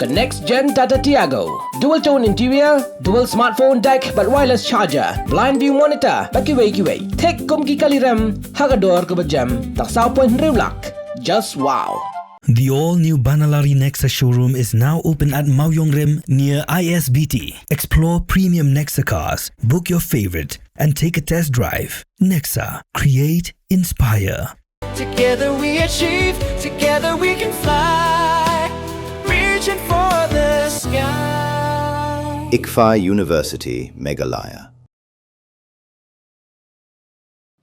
The next-gen Tata Tiago. Dual-tone interior, dual smartphone deck but wireless charger, blind view monitor, kiway. Thek kum ki kaliram, hagador ke bejam, tak sao point rewlak. Just wow. The all-new Banalari Nexa showroom is now open at Mauyongrim near ISBT. Explore premium Nexa cars, book your favorite, and take a test drive. Nexa. Create, inspire. Together we achieve, together we can fly, reaching for the sky. Ïakren University, Meghalaya.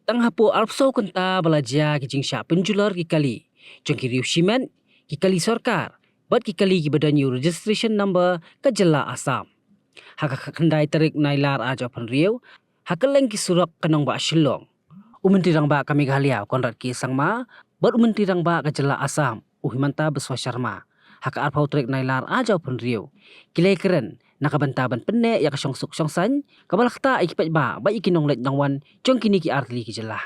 Tanghapo arpso kunta belajar ki Jingjia penjular ki kali. Jong ki riu shimen ki kali Sorkar. Bat ki kali ki badan new registration number ke jela Assam. Haka kendai tarik nailar aja pen riu. Haka leng ki surak kenong ba Shillong. Myntri rang ba ka Meghalaya konrat ki sangma. Bat Myntri rang ba ke jela Assam. Uhimanta beswa Sharma. Haka arpau tarik nailar aja pen riu. Ki Ïakren nakabantaban penne ya ka syongsuk syongsan. Kabalakta ikipat ba ikinong let nangwan jong kini ki artli ki jela.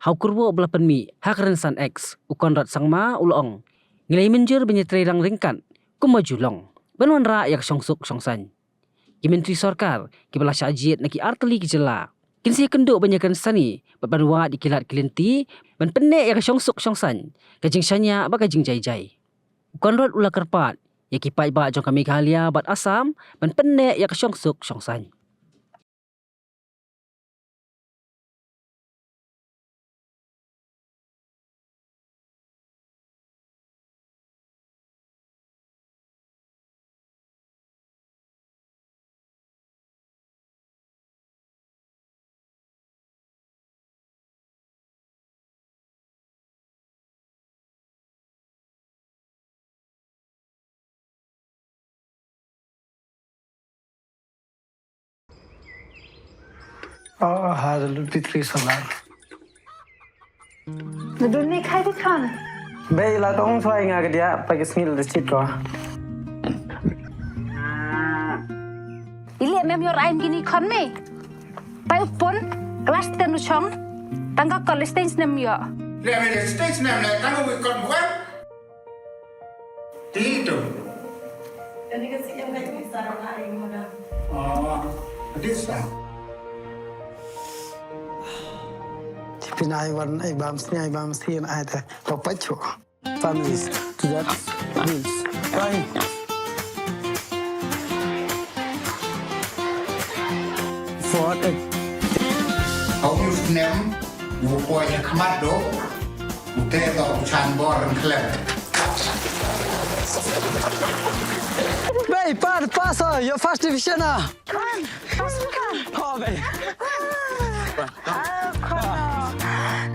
Hau kurwo belapan mi Ïakren san X ukonrat sangma ulong. Ngilai menjer benyetrai rang ringkan kumajulong. Banwan ra yak syongsuk syongsan. Ki Myntri Sorkar ki bala syajit na ki artli ki jela. Kinsi kenduk banyakan sani babarwa di kilat kilinti ban penne yak syongsuk syongsan. Ka Jingjia ba ka Jingjai. Ukonrat ula kerpat ya ki pai ba jong ka Meghalaya bat Assam ban penne yak syongsuk syongsan. Hazal Pitri Salar. Dunia khai thích con. Bây là tông xoay ngà cái đĩa, phải cái skill để chít rồi. Ili em yor aim gini con me. Pai upon kelas tenu chong. Tangga college stage nem yo. Lẹ mày để stage nem lại tăng người còn web. Tí tu. Jadi kasi em ngay cái sarang aing mo na. This sao? Pinai warna ai bam sini ai teh. Bapak cu. Families. Tidak. Bills. Fine. Ford. Ông yêu nem. Một quay nhà khmat đó. Một tê tàu chan bò rừng khlev. Bay, pass, your first division ah. Con, kan. Oh, bay.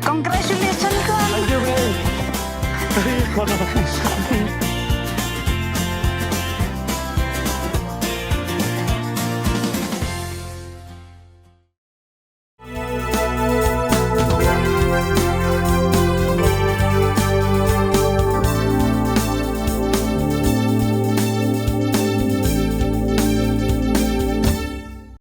Congratulations con. Thank you, bay.